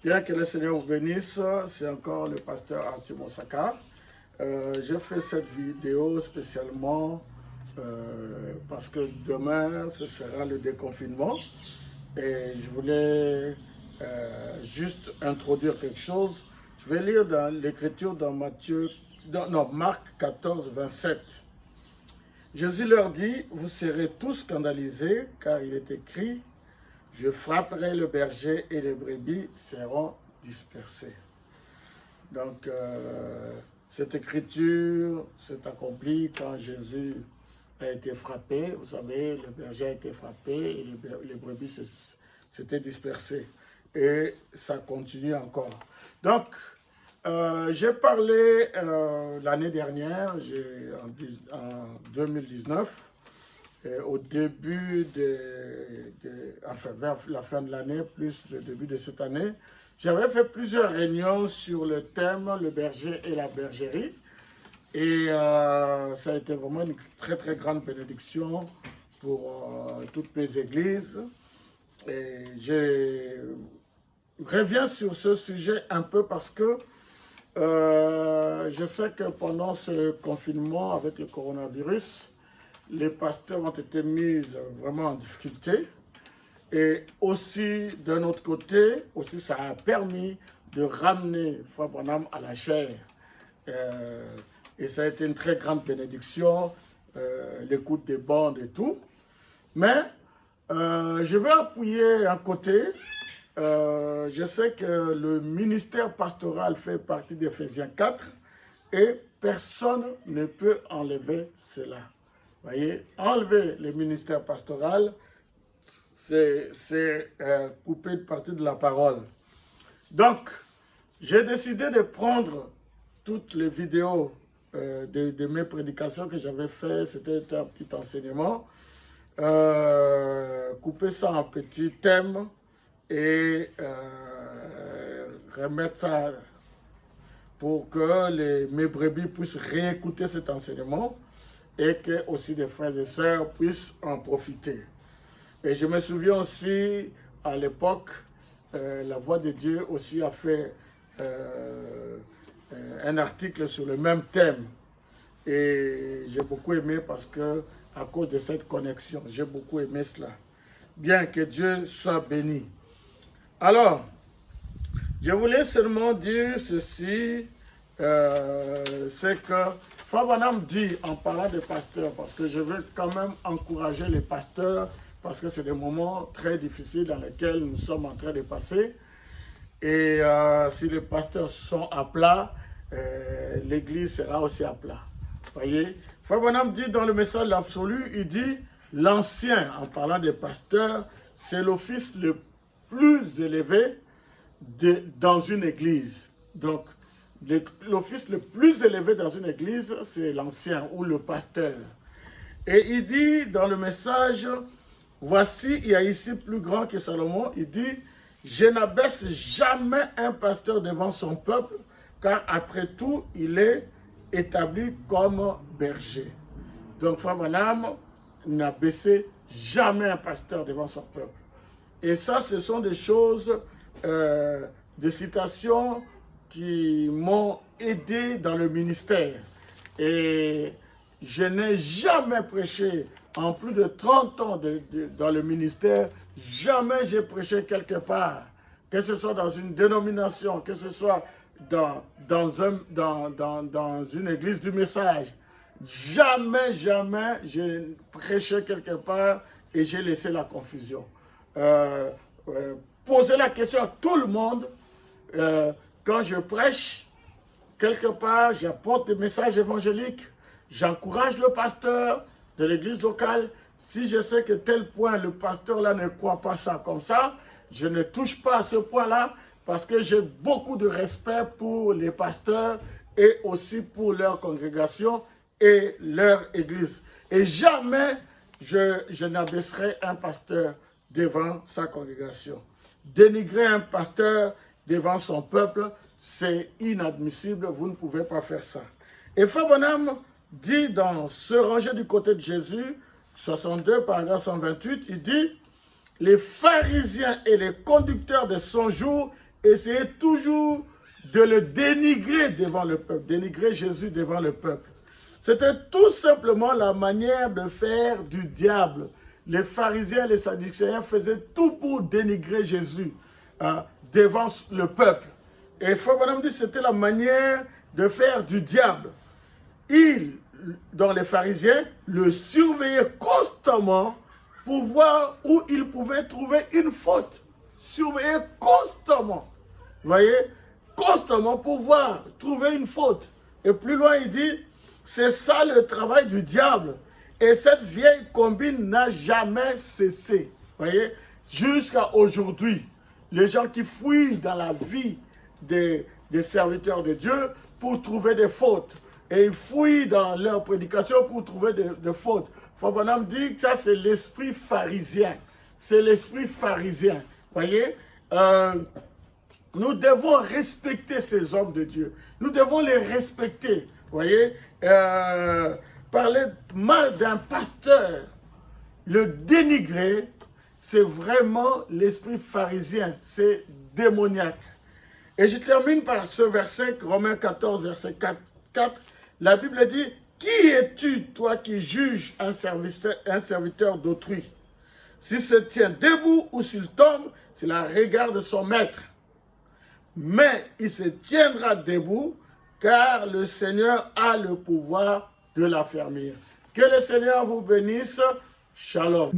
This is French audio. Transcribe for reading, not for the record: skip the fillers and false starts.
Bien que le Seigneur vous bénisse, c'est encore le pasteur Arthur Monsaka. Je fais cette vidéo spécialement parce que demain, ce sera le déconfinement. Et je voulais juste introduire quelque chose. Je vais lire dans l'Écriture dans Marc 14, 27. Jésus leur dit, vous serez tous scandalisés, car il est écrit, je frapperai le berger et les brebis seront dispersées. Donc, cette écriture s'est accomplie quand Jésus a été frappé. Vous savez, le berger a été frappé et les brebis s'étaient dispersées. Et ça continue encore. Donc, j'ai parlé l'année dernière, en 2019, au début enfin vers la fin de l'année, plus le début de cette année, j'avais fait plusieurs réunions sur le thème le berger et la bergerie. Et ça a été vraiment une très très grande bénédiction pour toutes mes églises. Et je reviens sur ce sujet un peu parce que je sais que pendant ce confinement avec le coronavirus, les pasteurs ont été mis vraiment en difficulté. Et aussi, d'un autre côté, aussi ça a permis de ramener Frère Branham à la chair. Et ça a été une très grande bénédiction, l'écoute des bandes et tout. Mais je vais appuyer un côté. Je sais que le ministère pastoral fait partie d'Éphésiens 4 et personne ne peut enlever cela. Vous voyez, enlever le ministère pastoral, c'est couper une partie de la parole. Donc, j'ai décidé de prendre toutes les vidéos de mes prédications que j'avais faites, c'était un petit enseignement, couper ça en petits thèmes et remettre ça pour que mes brebis puissent réécouter cet enseignement et que aussi des frères et sœurs puissent en profiter. Et je me souviens aussi, à l'époque, la Voix de Dieu aussi a fait un article sur le même thème. Et j'ai beaucoup aimé parce que, à cause de cette connexion, j'ai beaucoup aimé cela. Bien que Dieu soit béni. Alors, je voulais seulement dire ceci, c'est que Frère Branham dit, en parlant des pasteurs, parce que je veux quand même encourager les pasteurs, parce que c'est des moments très difficiles dans lesquels nous sommes en train de passer. Et si les pasteurs sont à plat, l'Église sera aussi à plat. Voyez, Frère Branham dit dans le message de l'absolu, il dit, l'ancien, en parlant des pasteurs, c'est l'office le plus élevé dans une église. Donc, l'office le plus élevé dans une église, c'est l'ancien ou le pasteur. Et il dit dans le message, voici, il y a ici plus grand que Salomon, il dit, je n'abaisse jamais un pasteur devant son peuple, car après tout, il est établi comme berger. Donc, Frère Branham n'a baissé jamais un pasteur devant son peuple. Et ça, ce sont des choses, des citations qui m'ont aidé dans le ministère. Et je n'ai jamais prêché, en plus de 30 ans dans le ministère, jamais j'ai prêché quelque part, que ce soit dans une dénomination, que ce soit dans une église du message. Jamais, jamais j'ai prêché quelque part et j'ai laissé la confusion. Poser la question à tout le monde, quand je prêche, quelque part, j'apporte des messages évangéliques, j'encourage le pasteur de l'église locale. Si je sais que tel point, le pasteur là ne croit pas ça comme ça, je ne touche pas à ce point-là parce que j'ai beaucoup de respect pour les pasteurs et aussi pour leur congrégation et leur église. Et jamais je n'abaisserai un pasteur devant sa congrégation. Dénigrer un pasteur devant son peuple, c'est inadmissible, vous ne pouvez pas faire ça. Et Frère Branham dit dans Se ranger du côté de Jésus, 62, paragraphe 128, il dit « Les pharisiens et les conducteurs de son jour essayaient toujours de le dénigrer devant le peuple, dénigrer Jésus devant le peuple. C'était tout simplement la manière de faire du diable. Les pharisiens et les sadducéens faisaient tout pour dénigrer Jésus devant le peuple. Et Frère Branham dit que c'était la manière de faire du diable. Ils, dans les pharisiens, le surveillaient constamment pour voir où ils pouvaient trouver une faute. Surveillaient constamment. Vous voyez? Constamment pour voir, trouver une faute. Et plus loin, il dit, c'est ça le travail du diable. Et cette vieille combine n'a jamais cessé. Vous voyez? Jusqu'à aujourd'hui, les gens qui fouillent dans la vie des serviteurs de Dieu pour trouver des fautes. Et ils fouillent dans leur prédication pour trouver des fautes. Frère Branham dit que ça, c'est l'esprit pharisien. C'est l'esprit pharisien. Vous voyez? Nous devons respecter ces hommes de Dieu. Nous devons les respecter. Vous voyez? Parler mal d'un pasteur, le dénigrer, c'est vraiment l'esprit pharisien. C'est démoniaque. Et je termine par ce verset, Romains 14, verset 4. La Bible dit, « Qui es-tu, toi, qui juges un serviteur d'autrui? S'il se tient debout ou s'il tombe, c'est la regard de son maître. Mais il se tiendra debout, car le Seigneur a le pouvoir de l'affermir. » Que le Seigneur vous bénisse. Shalom.